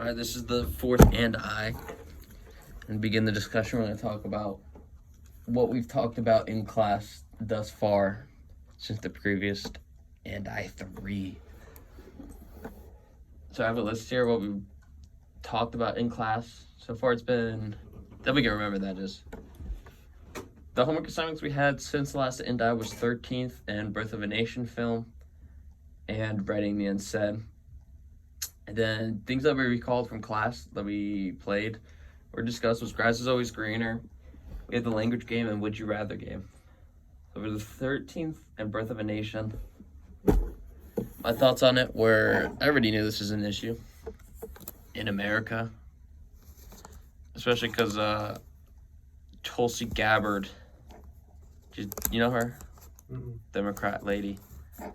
All right, this is the fourth and I. And begin the discussion, we're going to talk about what we've talked about in class thus far since the previous and I 3. So I have a list here of what we've talked about in class. So far it's been, then we can remember that is. The homework assignments we had since the last and I was 13th and Birth of a Nation film and writing the unsaid. And then things that we recalled from class that we played or discussed was Grass is Always Greener. We had the language game and Would You Rather game. So for the 13th and Birth of a Nation, my thoughts on it were, I already knew this was an issue in America. Especially because Tulsi Gabbard, you know her? Mm-mm. Democrat lady. How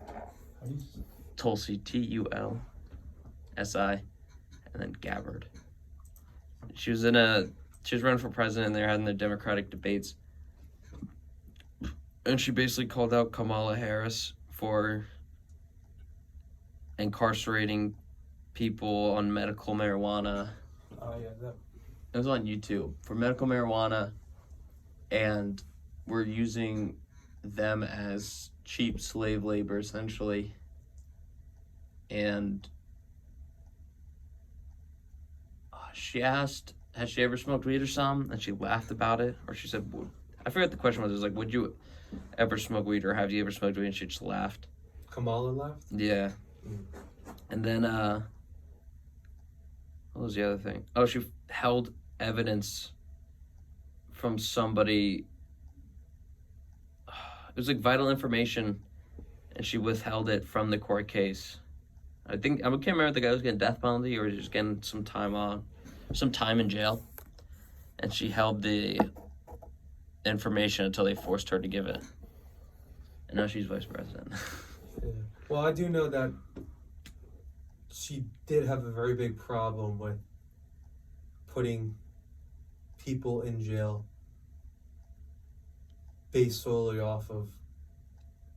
do you say? Tulsi, Tulsi, and then Gabbard. She was running for president, and they were having their Democratic debates. And she basically called out Kamala Harris for incarcerating people on medical marijuana. Oh, yeah, that. It was on YouTube for medical marijuana, and we're using them as cheap slave labor, essentially. And she asked, has she ever smoked weed or something? And she laughed about it. Or she said, I forget what the question was. It was like, would you ever smoke weed or have you ever smoked weed? And she just laughed. Kamala laughed? Yeah. And then, what was the other thing? Oh, she held evidence from somebody. It was like vital information, and she withheld it from the court case. I can't remember if the guy was getting death penalty or just getting some time in jail. And she held the information until they forced her to give it. And now she's vice president. Yeah. Well, I do know that she did have a very big problem with putting people in jail based solely off of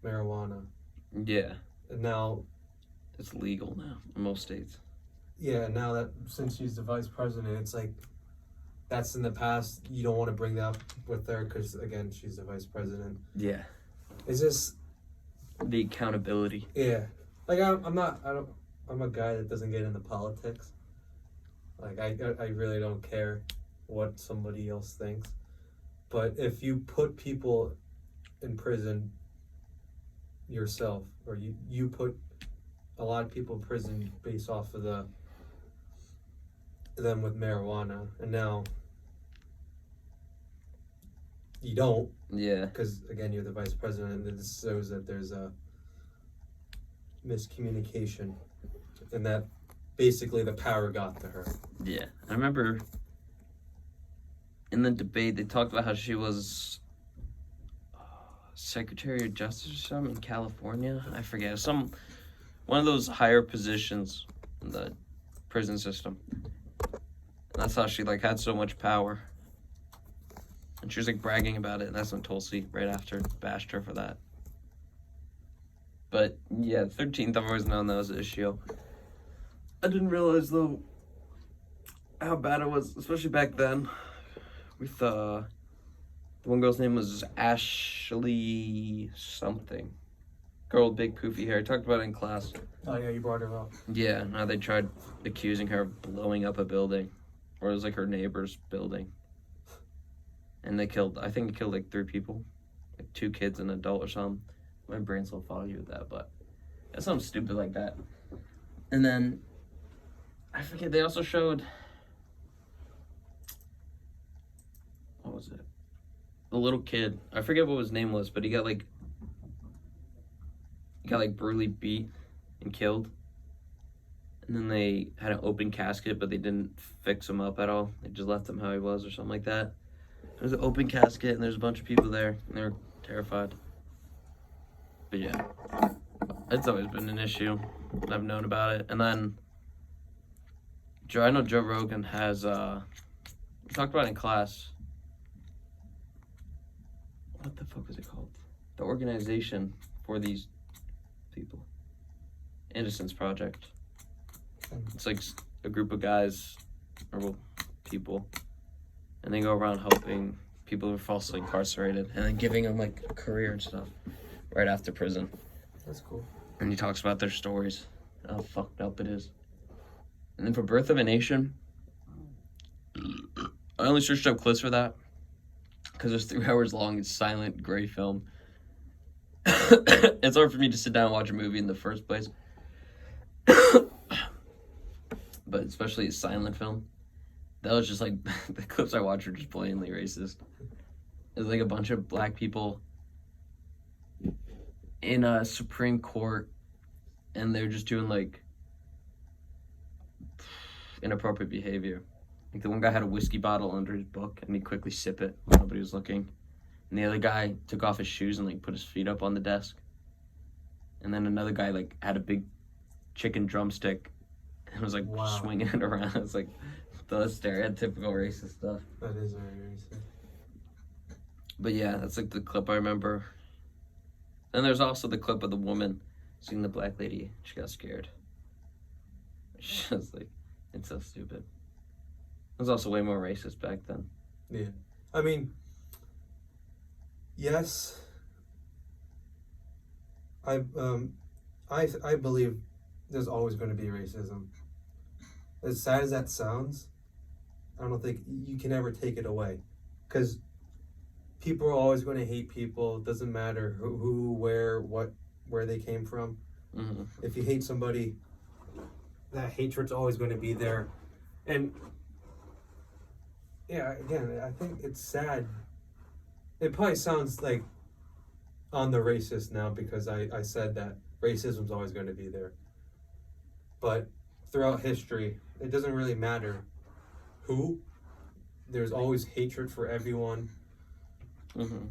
marijuana. Yeah. And now, It's legal now in most states. yeah, now that since she's the vice president, it's like that's in the past. You don't want to bring that up with her because, again, she's the vice president. Yeah. It's just, The accountability. yeah. Like, I'm a guy that doesn't get into politics. Like, I really don't care what somebody else thinks. But if you put people in prison yourself, or you put a lot of people in prison based off of them with marijuana, and now you don't, Yeah. because, again, you're the vice president, and this shows that there's a miscommunication, and that basically the power got to her. Yeah. I remember in the debate, they talked about how she was Secretary of Justice or something in California. I forget. One of those higher positions in the prison system. And that's how she had so much power. And she was bragging about it, and that's when Tulsi right after bashed her for that. But yeah, 13th, I've always known that was an issue. I didn't realize though how bad it was, especially back then. With the one girl's name was Ashley something. Girl with big poofy hair. I talked about it in class. Oh yeah, you brought her up. Yeah, now they tried accusing her of blowing up a building. Or it was her neighbor's building. And I think it killed 3 people. 2 kids and an adult or something. My brain's still foggy with that, but it's something stupid like that. And then, I forget, they also showed, what was it? The little kid. I forget what his name was, but he got brutally beat and killed. And then they had an open casket, but they didn't fix him up at all. They just left him how he was or something like that. There's an open casket, and there's a bunch of people there, and they were terrified. But yeah, it's always been an issue. I've known about it. And then, I know Joe Rogan has, we talked about it in class. What the fuck was it called? The organization for these people. Innocence Project. It's a group of guys or well, people, and they go around helping people who are falsely incarcerated and then giving them like a career and stuff right after prison. That's cool. And he talks about their stories, how fucked up it is. And then for Birth of a Nation, I only searched up clips for that because it's 3 hours long. It's silent, gray film. It's hard for me to sit down and watch a movie in the first place. But especially a silent film. That was just like, the clips I watched were just blatantly racist. It was like a bunch of black people in a Supreme Court, and they're just doing like inappropriate behavior. Like the one guy had a whiskey bottle under his book, and he quickly sip it when nobody was looking. And the other guy took off his shoes and like put his feet up on the desk. And then another guy like had a big chicken drumstick and was like swinging it around. It's like the stereotypical racist stuff. That is very racist. But yeah, that's like the clip I remember. And there's also the clip of the woman seeing the black lady. She got scared. She was like, it's so stupid. It was also way more racist back then. Yeah. I mean, yes. I believe there's always going to be racism. As sad as that sounds, I don't think you can ever take it away. Because people are always going to hate people. It doesn't matter who, where, what, where they came from. Mm-hmm. If you hate somebody, that hatred's always going to be there. And yeah, again, I think it's sad. It probably sounds like on the racist now because I said that racism's always going to be there. But throughout history, it doesn't really matter who. There's always hatred for everyone. Mm-hmm.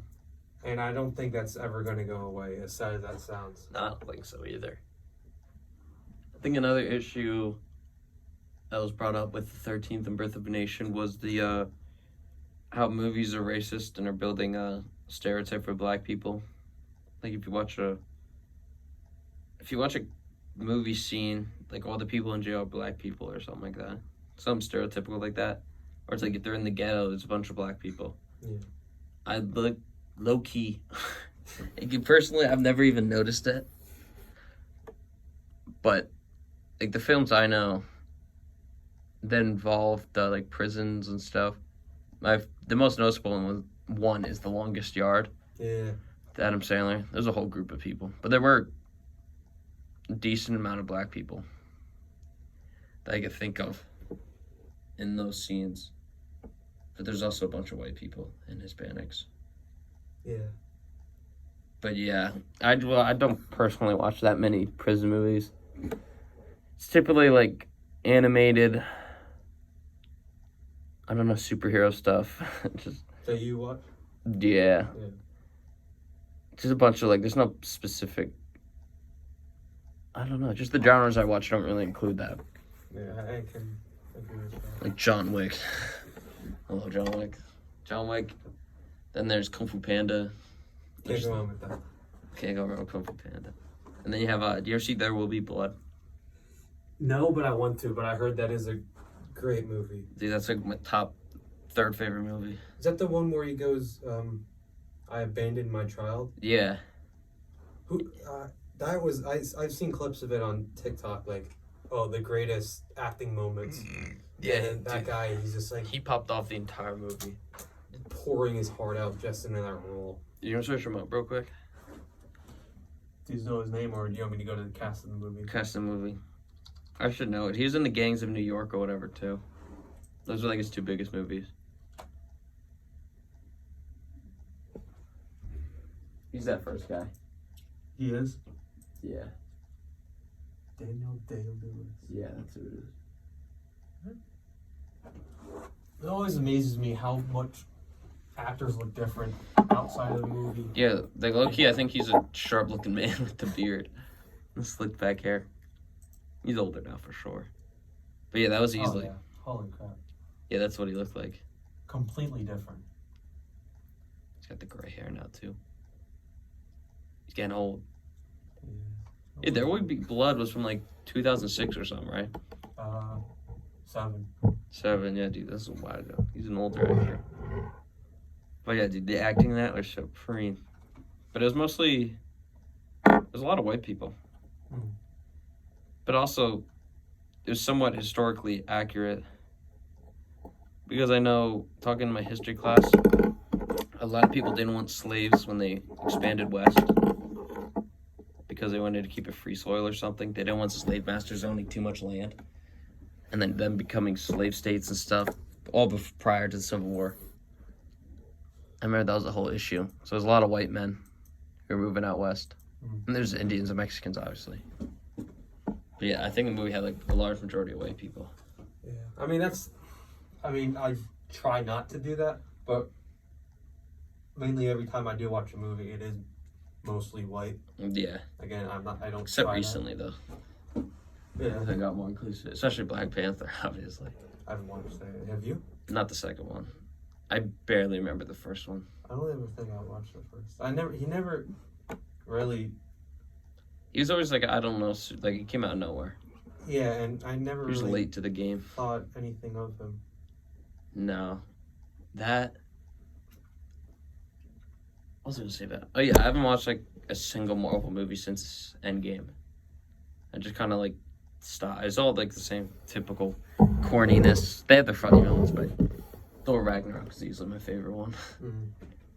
And I don't think that's ever going to go away, as sad as that sounds. No, I don't think so either. I think another issue that was brought up with the 13th and Birth of a Nation was the how movies are racist and are building a stereotype for black people. Like if you watch a movie scene, like all the people in jail are black people or something like that. Something stereotypical like that. Or it's like if they're in the ghetto, there's a bunch of black people. Yeah. I look low key. Personally, I've never even noticed it. But like the films I know that involve the like prisons and stuff, the most noticeable one is The Longest Yard. Yeah. The Adam Sandler. There's a whole group of people, but there were a decent amount of black people that I could think of in those scenes. But there's also a bunch of white people and Hispanics. Yeah. But yeah, I don't personally watch that many prison movies. It's typically like animated, I don't know, superhero stuff. Just That you watch? yeah. Yeah. Just a bunch of like, there's no specific, I don't know, just the genres I watch don't really include that. Yeah, I can agree with that. Like John Wick. I love John Wick. John Wick. Then there's Kung Fu Panda. Can't go on with that. Can't go wrong with Kung Fu Panda. And then you have, do you ever see There Will Be Blood? No, but I want to. But I heard that is a great movie. Dude, that's like my top third favorite movie. Is that the one where he goes, I abandoned my child? Yeah. Who? That was I've seen clips of it on TikTok. Like, oh, the greatest acting moments. Yeah. And that guy, he's just like He popped off the entire movie. pouring his heart out just in that role. You want to search him up real quick? Do you know his name, or do you want me to go to the cast of the movie? Cast the movie. I should know it. He was in the Gangs of New York or whatever too. Those are like his two biggest movies. He's that first guy. He is Yeah. Daniel Day-Lewis. Yeah, that's who it is. It always amazes me how much actors look different outside of the movie. Yeah, like low-key, I think he's a sharp-looking man with the beard. The slicked back hair. He's older now for sure. But yeah, that was easily. Oh, yeah. Holy crap. Yeah, that's what he looked like. Completely different. He's got the gray hair now too. He's getting old. Yeah, There Will Be Blood was from like 2006 or something, right? 7. 7, yeah, dude, this is a while ago. He's an older actor. But yeah, dude, the acting in that was supreme. But it was mostly, there's a lot of white people. Mm. But also, it was somewhat historically accurate. Because I know, talking in my history class, a lot of people didn't want slaves when they expanded west. Because they wanted to keep it free soil or something. They didn't want the slave masters owning too much land. And then them becoming slave states and stuff, all prior to the Civil War. I remember that was the whole issue. So there's a lot of white men who are moving out west. And there's Indians and Mexicans, obviously. But yeah, I think the movie had like a large majority of white people. Yeah. I try not to do that, but mainly every time I do watch a movie, it is mostly white. Yeah. Again, I don't Except try recently, though. That. Yeah. They got more inclusive. Especially Black Panther, obviously. I haven't watched that. Have you? Not the second one. I barely remember the first one. I don't even think I watched the first. He never really. He was always like, I don't know, like he came out of nowhere. Yeah, and I never He was really late to the game. thought anything of him. No. That. What was I gonna say about? Oh yeah, I haven't watched like a single Marvel movie since Endgame. I just kind of like stopped. It's all like the same typical corniness. They have the funny villains, but Thor Ragnarok is easily my favorite one. Mm-hmm.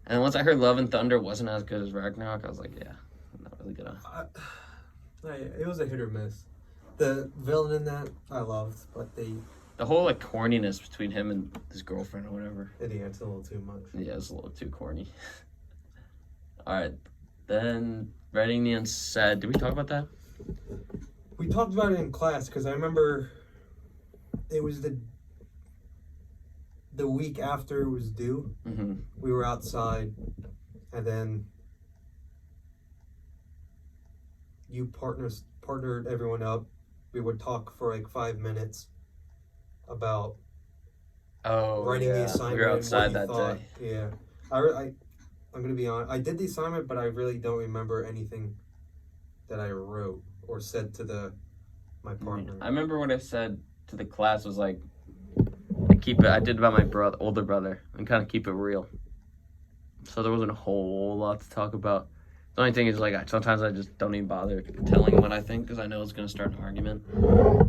And once I heard Love and Thunder wasn't as good as Ragnarok, I was like, yeah, I'm not really gonna. It was a hit or miss. The villain in that I loved, but the whole like corniness between him and his girlfriend or whatever. idiot's a little too much. Yeah, it's a little too corny. All right, then Writing the Unsaid. Did we talk about that? We talked about it in class because I remember it was the week after it was due. Mm-hmm. We were outside, and then you partnered everyone up. We would talk for like 5 minutes about writing the assignment. We were outside and what that you thought. day. Yeah, I'm gonna be honest. I did the assignment, but I really don't remember anything that I wrote or said to my partner. I remember what I said to the class was like, I did about my older brother, and kind of keep it real. So there wasn't a whole lot to talk about. The only thing is, like, sometimes I just don't even bother telling him what I think because I know it's going to start an argument.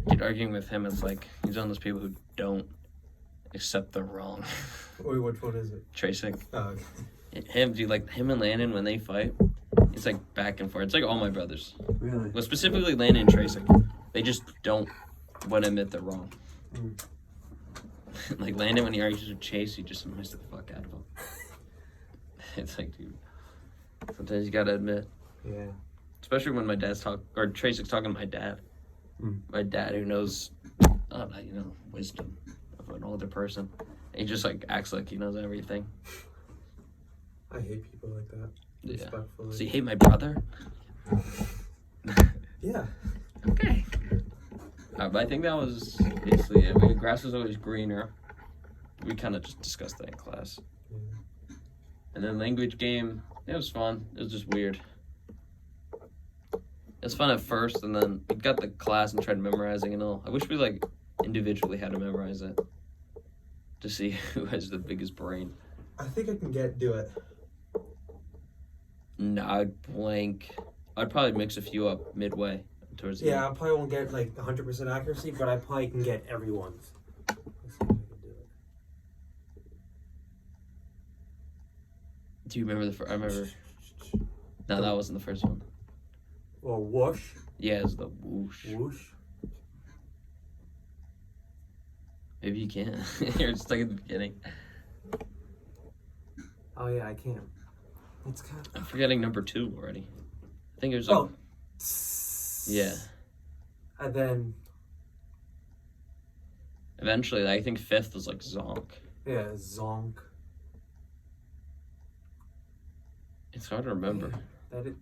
Keep arguing with him, it's like he's one of those people who don't accept the wrong. Wait, which one is it? Tracing. Oh, Him, dude, like, him and Landon, when they fight, it's like back and forth. It's like all my brothers. really? Well, specifically Landon and Tracing. They just don't want to admit they're wrong. Mm. Like, Landon, when he argues with Chase, he just annoys the fuck out of him. It's like, dude, sometimes you gotta admit. Yeah. Especially when my dad's Tracing's talking to my dad. Mm. My dad who knows, wisdom of an older person. And he just, like, acts like he knows everything. I hate people like that. Yeah. Respectfully. So you hate my brother? Yeah. Okay. But I think that was basically it. The grass was always greener. We kind of just discussed that in class. Yeah. And then language game, it was fun. It was just weird. It was fun at first, and then we got the class and tried memorizing and all. I wish we, like, individually had to memorize it to see who has the biggest brain. I think I can do it. No, I'd blank. I'd probably mix a few up midway towards the Yeah, end. I probably won't get like 100% accuracy, but I probably can get everyone's. Let's see if I can do it. Do you remember I remember. No, that wasn't the first one. Well, whoosh. Yeah, it was the whoosh. Whoosh. Maybe you can't. You're stuck at the beginning. Oh yeah, I can. It's kind of. I'm forgetting number 2 already. I think it was. Oh. Yeah. And then. Eventually, I think 5th was like zonk. Yeah, zonk. It's hard to remember. That it.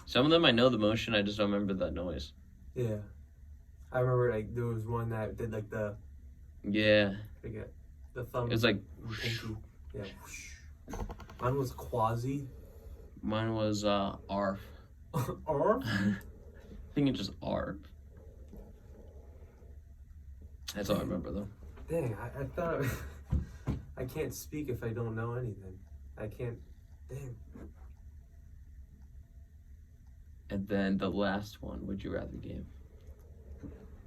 Some of them I know the motion, I just don't remember that noise. Yeah. I remember like there was one that did like the. Yeah. Forget. The thumb. It was like. Pinky. Yeah. Mine was quasi. Mine was ARF. Or? I think it's just ARF. That's all I remember though. Dang, I thought I can't speak if I don't know anything. I can't. Dang. And then the last one, Would You Rather game.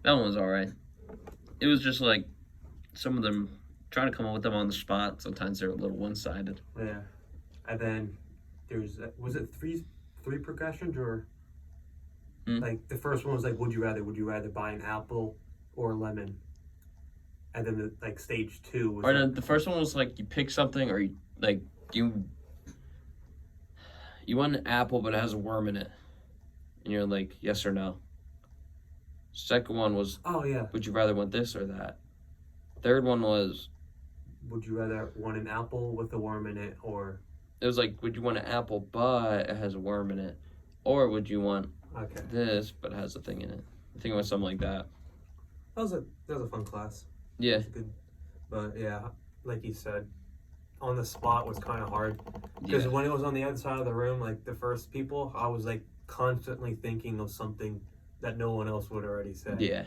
That one was alright. It was just like some of them trying to come up with them on the spot. Sometimes they're a little one-sided. Yeah. And then was it three progressions or like the first one was like would you rather buy an apple or a lemon? And then like stage 2 was Or the first one was like you pick something or you want an apple but it has a worm in it. And you're like, yes or no. Second one was, oh yeah, would you rather want this or that? Third one was, would you rather want an apple with a worm in it or it was like, would you want an apple but it has a worm in it? Or would you want this but it has a thing in it? I think it was something like that. That was a fun class. Yeah. Good. But yeah, like you said, on the spot was kind of hard because when it was on the other side of the room, like the first people, I was like constantly thinking of something that no one else would already say. Yeah.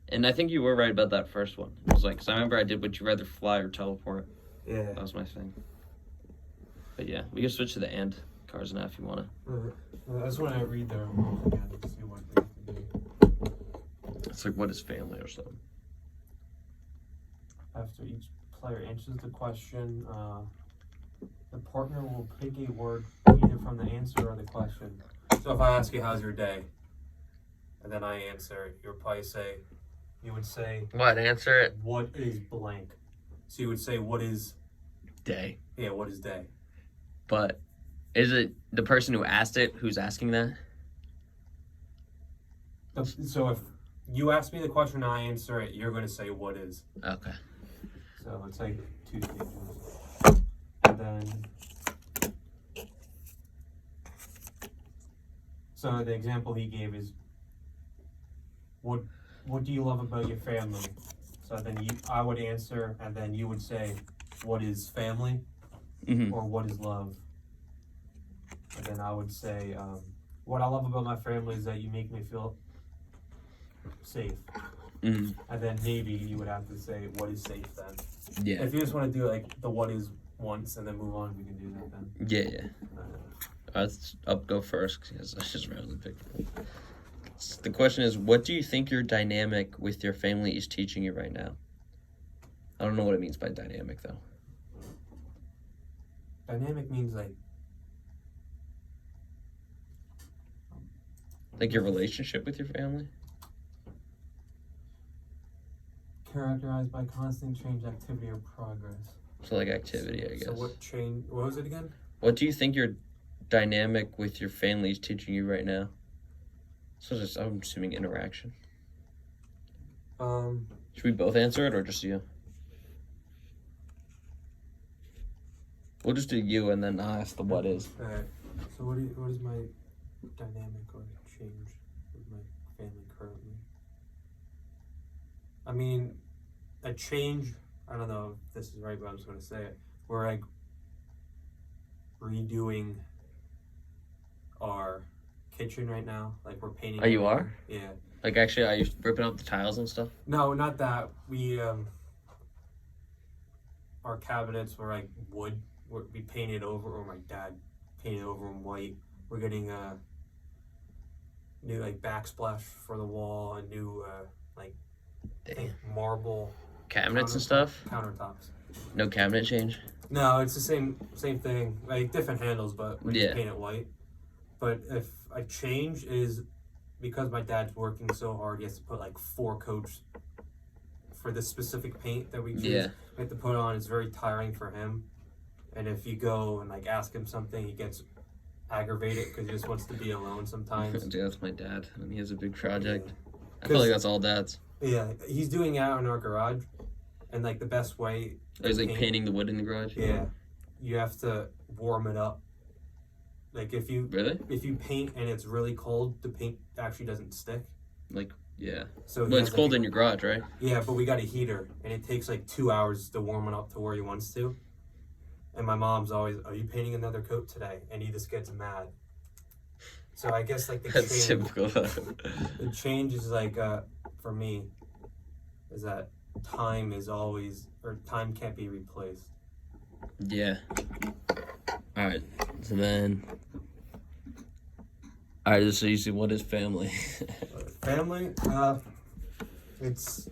And I think you were right about that first one. It was like, because I remember I did Would You Rather Fly or Teleport. Yeah. That was my thing. But yeah, we can switch to the and cars now if you want to. I just want to read their rules again to see what they can do. It's like, what is family or something? After each player answers the question, the partner will pick a word either from the answer or the question. So if I ask you, how's your day? And then I answer, you would say, What? Answer it. what is blank? So you would say, what is Day. Yeah, what is day? But is it the person who asked it who's asking that? So if you ask me the question and I answer it, you're going to say, what is? Okay. So it's like 2 stages. And then... So the example he gave is, what do you love about your family? So then I would answer, and then you would say, what is family? Mm-hmm. Or what is love? And then I would say, what I love about my family is that you make me feel safe. Mm-hmm. And then maybe you would have to say, what is safe then? Yeah. If you just want to do like the what is once and then move on, we can do that then. Yeah. I'll go first because I just randomly picked it. The question is, what do you think your dynamic with your family is teaching you right now? I don't know what it means by dynamic, though. Dynamic means like your relationship with your family? Characterized by constant change, activity, or progress. So like activity, I guess. So what was it again? What do you think your dynamic with your family is teaching you right now? So just, I'm assuming interaction. Should we both answer it or just you? We'll just do you and then I'll ask the what is. Alright. So what is my dynamic or change with my family currently? I mean, a change, I don't know if this is right, but I'm just going to say it. We're like redoing our kitchen right now. Like we're painting. Oh, you are? Yeah. Like actually, are you ripping up the tiles and stuff? No, not that. We, our cabinets were like wood. We painted over, or my dad painted over them white. We're getting a new like backsplash for the wall, a new I think marble Cabinets and stuff? countertops. No cabinet change? No, it's the same thing, like different handles, but we just paint it white. But if I change is because my dad's working so hard, he has to put like 4 coats for the specific paint that we choose. Yeah. We have to put on. It's very tiring for him. And if you go and like ask him something, he gets aggravated because he just wants to be alone sometimes. Dude, that's my dad, and he has a big project. Yeah. I feel like that's all dads. Yeah, he's doing it out in our garage, and like the best way. He's like painting the wood in the garage. Yeah, you have to warm it up. Like if you paint and it's really cold, the paint actually doesn't stick. Like yeah. So well, it's cold in your garage, right? Yeah, but we got a heater, and it takes like 2 hours to warm it up to where he wants to. And my mom's always, "Are you painting another coat today?" And he just gets mad. So I guess like the That's change, typical. the change is like for me, is that time can't be replaced. Yeah. Alright, so then... Alright, this is easy. What is family? Family, it's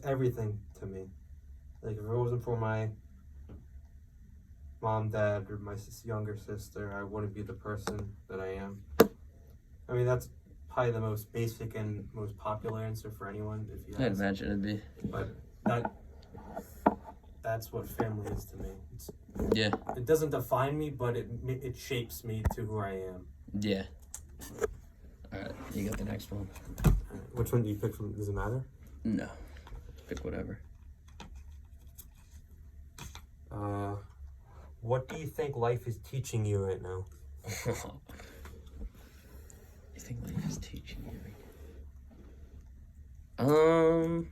everything to me. Like, if it wasn't for my mom, dad, or my younger sister, I wouldn't be the person that I am. I mean, that's probably the most basic and most popular answer for anyone, if you I'd ask. imagine it'd be. But that's what family is to me. Yeah. It doesn't define me, but it shapes me to who I am. Yeah. Alright, you got the next one. Which one do you pick from? Does it matter? No. Pick whatever. What do you think life is teaching you right now? You think life is teaching you right now?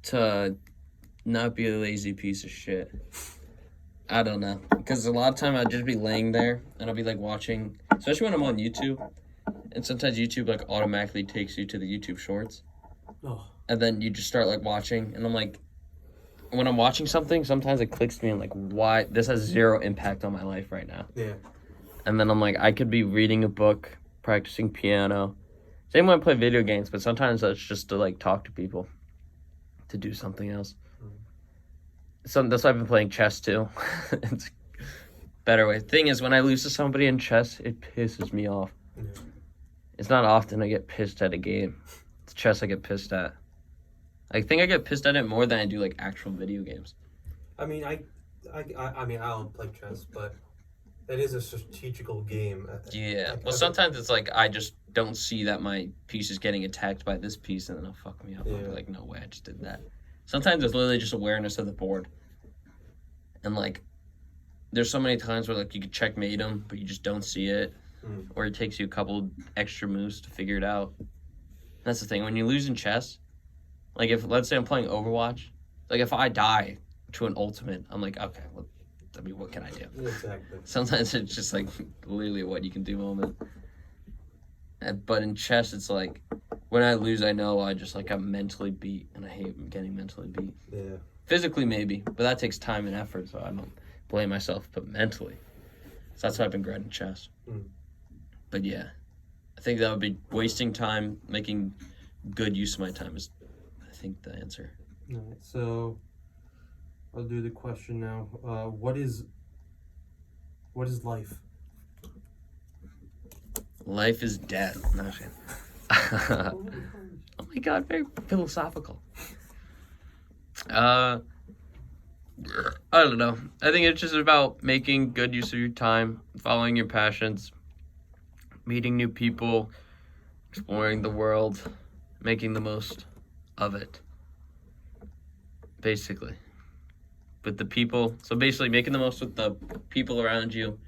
To not be a lazy piece of shit. I don't know. Because a lot of time I'd just be laying there and I'll be like watching, especially when I'm on YouTube. And sometimes YouTube like automatically takes you to the YouTube shorts. Oh. And then you just start like watching and I'm like, when I'm watching something, sometimes it clicks to me and like, why this has zero impact on my life right now. Yeah. And then I'm like, I could be reading a book, practicing piano. Same when I play video games, but sometimes that's just to like talk to people, to do something else. So that's why I've been playing chess too. It's a better way. Thing is, when I lose to somebody in chess, it pisses me off. Yeah. It's not often I get pissed at a game. It's chess I get pissed at. I think I get pissed at it more than I do like actual video games. I mean, I mean, I don't play chess, but it is a strategical game. Yeah. Well, sometimes it's like I just don't see that my piece is getting attacked by this piece, and then it'll fuck me up. I'll be like, no way, I just did that. Sometimes it's literally just awareness of the board. And like, there's so many times where like you could checkmate them, but you just don't see it, or it takes you a couple extra moves to figure it out. That's the thing. When you lose in chess, like if let's say I'm playing Overwatch, like if I die to an ultimate, I'm like, okay, well, I mean, what can I do? Exactly. Sometimes it's just like literally what you can do moment. But in chess, it's like when I lose, I know I'm mentally beat, and I hate getting mentally beat. Yeah. Physically, maybe, but that takes time and effort, so I don't blame myself. But mentally, so that's why I've been great in chess. But yeah, I think that would be wasting time. Making good use of my time is, I think, the answer. All right, so I'll do the question now. What is life? Life is death. No, oh my god, very philosophical. I don't know. I think it's just about making good use of your time, following your passions, meeting new people, exploring the world, making the most of it. Basically. With the people. So basically making the most with the people around you.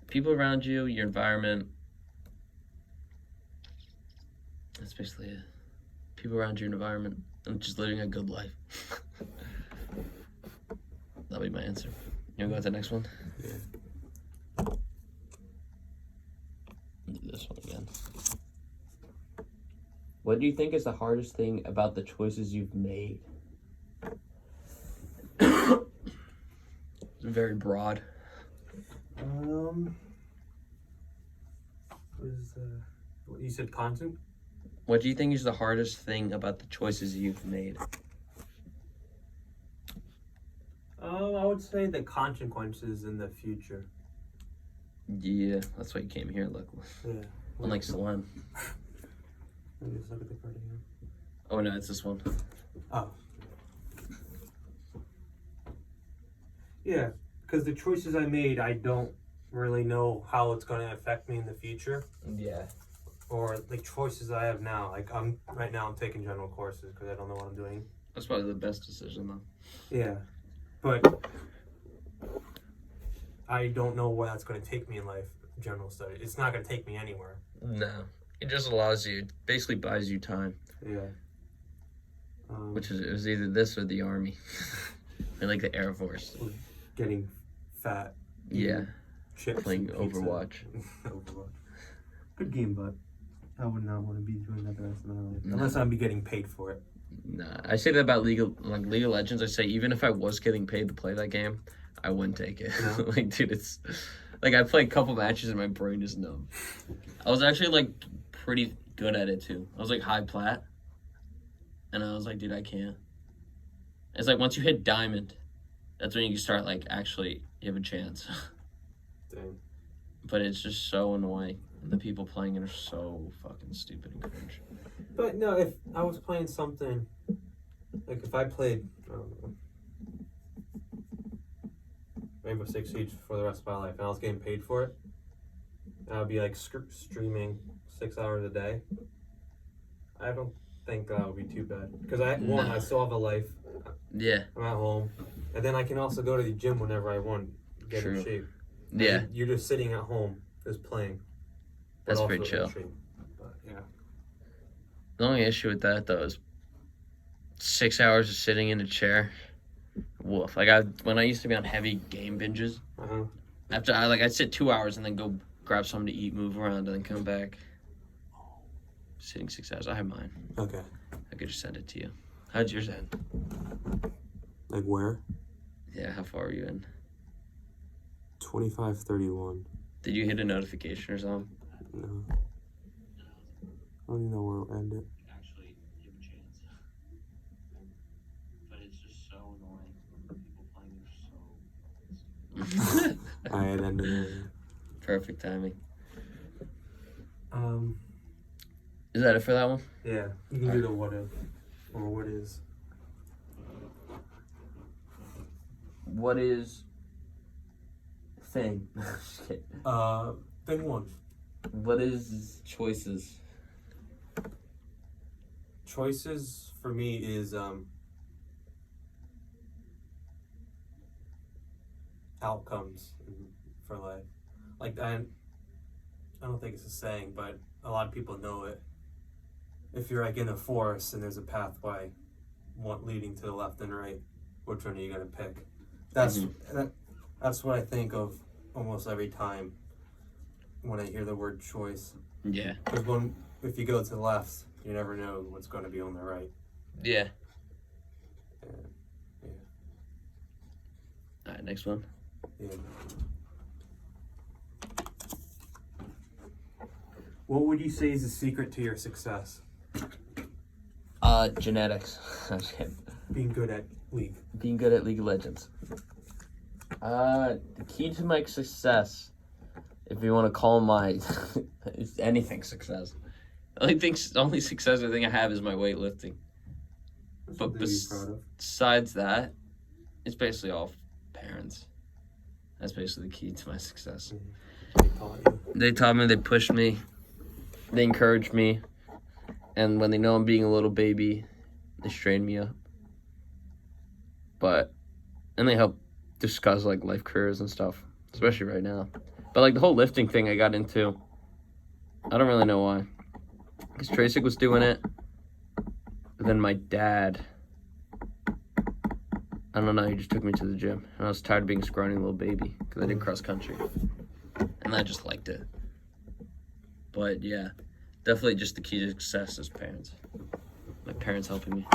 People around you, your environment. That's basically it. People around your environment. And just living a good life. That'll be my answer. You wanna go with the next one? Yeah. Do this one again. What do you think is the hardest thing about the choices you've made? It's very broad. What you said, content? What do you think is the hardest thing about the choices you've made? I would say the consequences in the future. Yeah, that's why you came here, luckily. Yeah. Unlike Salem. Let me just look at the card again. Oh no, it's this one. Oh. Yeah, because the choices I made, I don't really know how it's going to affect me in the future. Yeah. Or like choices I have now. Like I'm taking general courses because I don't know what I'm doing. That's probably the best decision though. Yeah, but I don't know where that's going to take me in life. General study. It's not going to take me anywhere. No. It just allows you, basically buys you time. Yeah. Which is, it was either this or the army. Or like the Air Force. Getting fat. Yeah. Chips. Playing and pizza. Overwatch. Overwatch. Good game, but I would not want to be doing that the rest of my life. No. Unless I'm be getting paid for it. Nah, I say that about League of Legends. I say even if I was getting paid to play that game, I wouldn't take it. No. Like, dude, it's like I played a couple matches and my brain is numb. I was actually like pretty good at it too. I was like high plat, and I was like, dude, I can't. It's like once you hit diamond, that's when you start like actually you have a chance. Dang. But it's just so annoying. The people playing it are so fucking stupid and cringe. But no, if I was playing something, like if I played, I don't know, Rainbow Six Siege for the rest of my life, and I was getting paid for it, and I'd be like streaming 6 hours a day, I don't think that would be too bad. Because I still have a life. Yeah. I'm at home, and then I can also go to the gym whenever I want, get True. in shape. Yeah. And you're just sitting at home, just playing. but That's also pretty in chill. shape. But yeah. The only issue with that though is 6 hours of sitting in a chair. Woof. Like when I used to be on heavy game binges, after I'd sit 2 hours and then go grab something to eat, move around, and then come back. Sitting 6 hours. I have mine. Okay. I could just send it to you. How'd yours end? Like where? Yeah, how far are you in? 25:31. Did you hit a notification or something? No. I don't even know where it'll end it. Actually give a chance. But it's just so annoying. People playing are so I had ended it. Perfect timing. Um. Is that it for that one? Yeah. You can do the what if or what is. What is thing? Just kidding. Thing one. What is choices? Choices for me is outcomes for life. Like I don't think it's a saying, but a lot of people know it. If you're like in a forest and there's a pathway, one leading to the left and right, which one are you gonna pick? That's what I think of almost every time when I hear the word choice. Yeah. Because if you go to the left, you never know what's going to be on the right. Yeah. Yeah. Alright, next one. Yeah. What would you say is the secret to your success? Genetics. I'm just kidding. Being good at League. Being good at League of Legends. The key to my success, if you want to call my is anything success. The only success I think I have is my weightlifting. But besides that, it's basically all parents. That's basically the key to my success. They taught me, they pushed me, they encouraged me, and when they know I'm being a little baby, they strain me up. And they help discuss like life careers and stuff, especially right now. But like the whole lifting thing I got into, I don't really know why. Because Tracek was doing it, but then my dad, I don't know, he just took me to the gym. And I was tired of being a scrawny little baby because I did cross country. And I just liked it. But yeah, definitely just the key to success is parents. My parents helping me.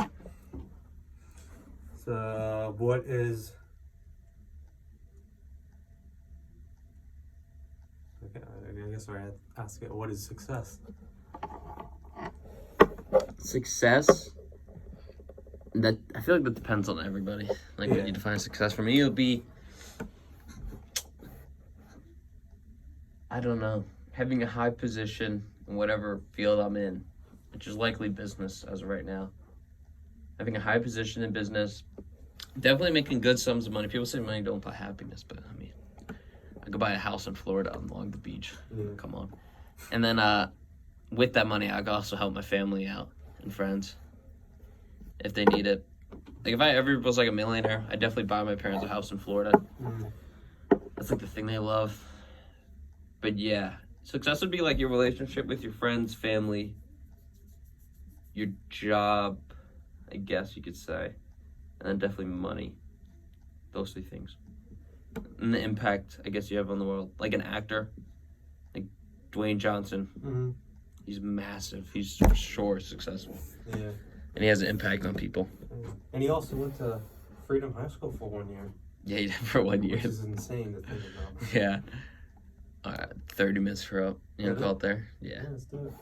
So, what is... Okay, I guess I ask it, what is success? Success? That I feel like that depends on everybody. Like what you define success. For me, it would be, I don't know, having a high position in whatever field I'm in, which is likely business as of right now. Having a high position in business, definitely making good sums of money. People say money don't buy happiness, but I mean, I could buy a house in Florida along the beach. Come on. And then with that money, I could also help my family out and friends if they need it. Like if I ever was like a millionaire, I'd definitely buy my parents a house in Florida. That's like the thing they love. But yeah, success would be like your relationship with your friends, family, your job, I guess you could say, and then definitely money. Those three things. And the impact, I guess, you have on the world. Like an actor, like Dwayne Johnson. Mm-hmm. He's massive. He's for sure successful. Yeah. And he has an impact on people. And he also went to Freedom High School for 1 year. Yeah, he did for 1 year. Which is insane to think about. Yeah. 30 minutes for up. You know, Really? go out there. Yeah. Let's do it.